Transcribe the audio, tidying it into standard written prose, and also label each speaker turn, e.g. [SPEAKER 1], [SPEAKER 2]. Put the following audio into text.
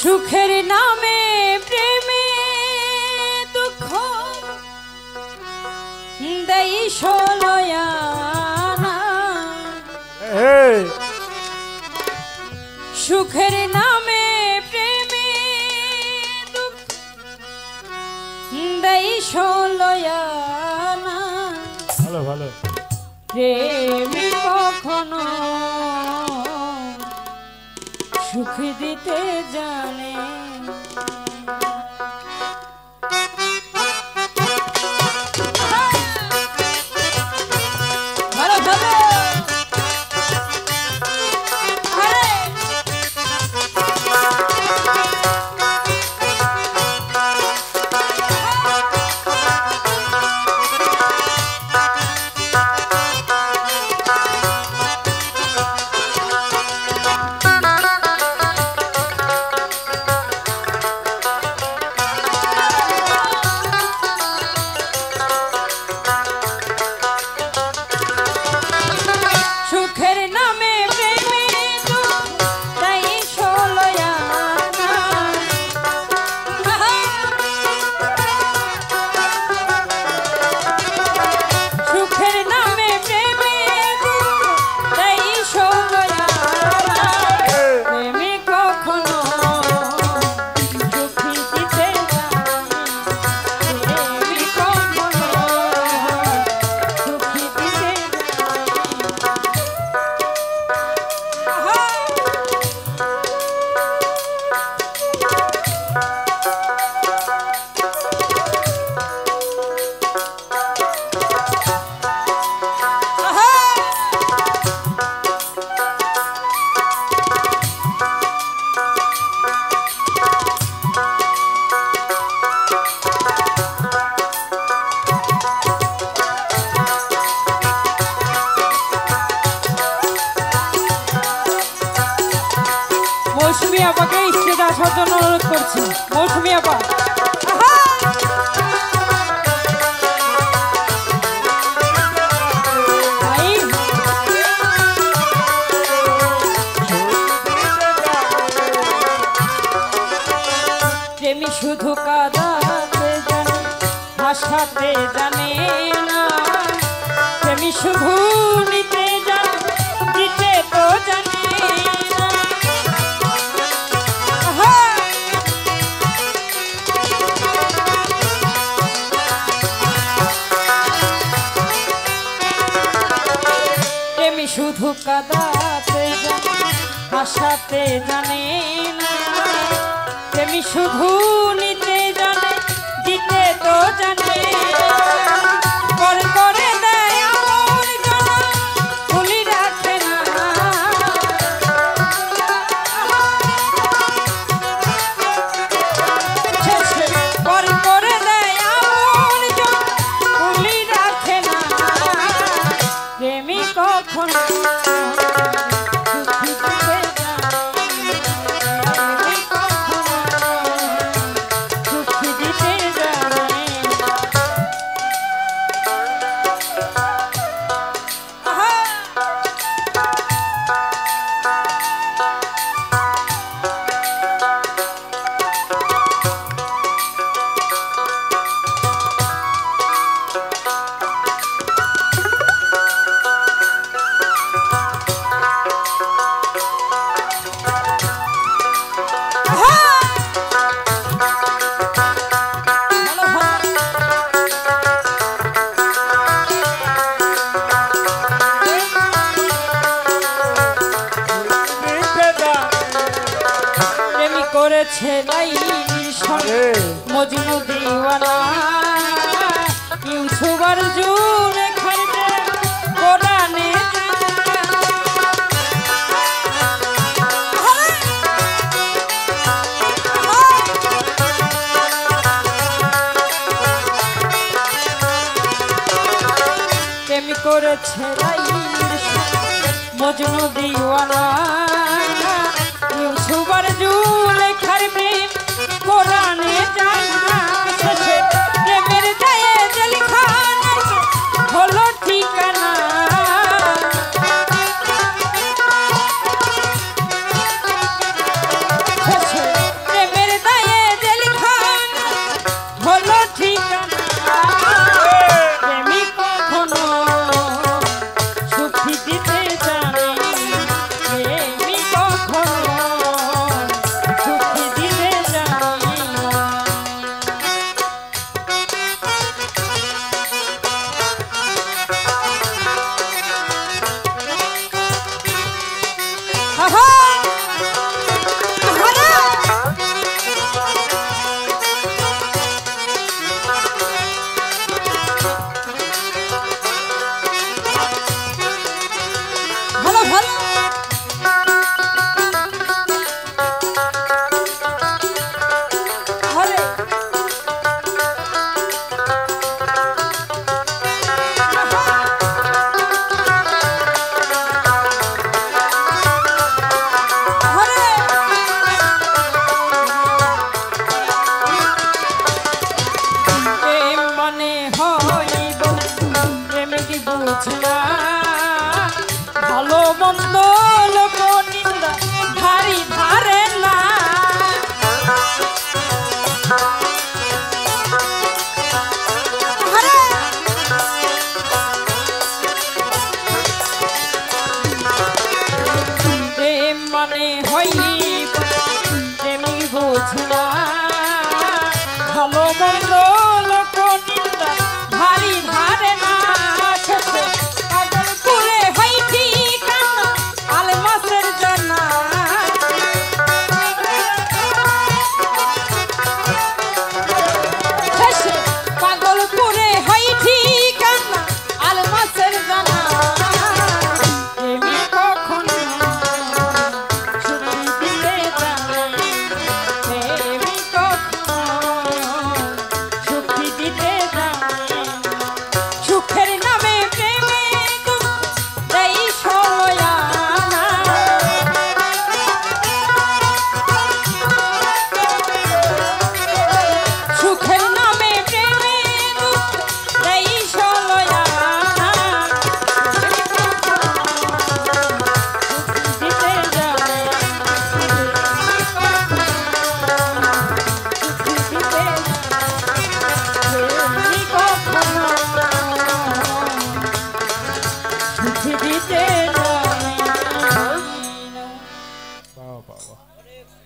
[SPEAKER 1] সুখের নামে প্রেমে দুঃখ দেই সলয়ানা সুখের নামে প্রেমে দুঃখ দেই সলয়ানা
[SPEAKER 2] ভালো ভালো
[SPEAKER 1] প্রেমী কখনো সুখ দিতে জানে ভালো ভালো মৌসুমী আপাকে স্টেজে আসার জন্য অনুরোধ করছি। মৌসুমী আপা প্রেমী শুধু কাঁদাতে জানে ভাসাতে জানে না প্রেমী শুধু নিতে জানে দিতে তো জানে শুধু কাঁদাতে জানে হাসাতে জানে না প্রেমী শুধু নিতে জানে দিতে তো জানে পর করে দেয় আমর জানা খুলি রাখে না পর করে দেয় আমর জানা খুলি রাখে না প্রেমী কখনো করেছে লাইলির সঙ্গে মজনু দিওয়ানা ইউসুফর জুরে খাইতে কোরআনে প্রেম করেছে লাইলির সঙ্গে মজনু দিওয়ানা ইউসুফর জুরে খাইতে কোরআনে জানা শেষে প্রেমের দায়ে জেলখানা হলো ঠিকানা শেষে ভালো মন্দ লোক নিন্দা ভারী ধারে না প্রেম মানে হইব প্রেমিক বুঝলা ভালো মন্দ লোক নিন্দা ভারী ধারে না
[SPEAKER 2] Wow, wow, wow.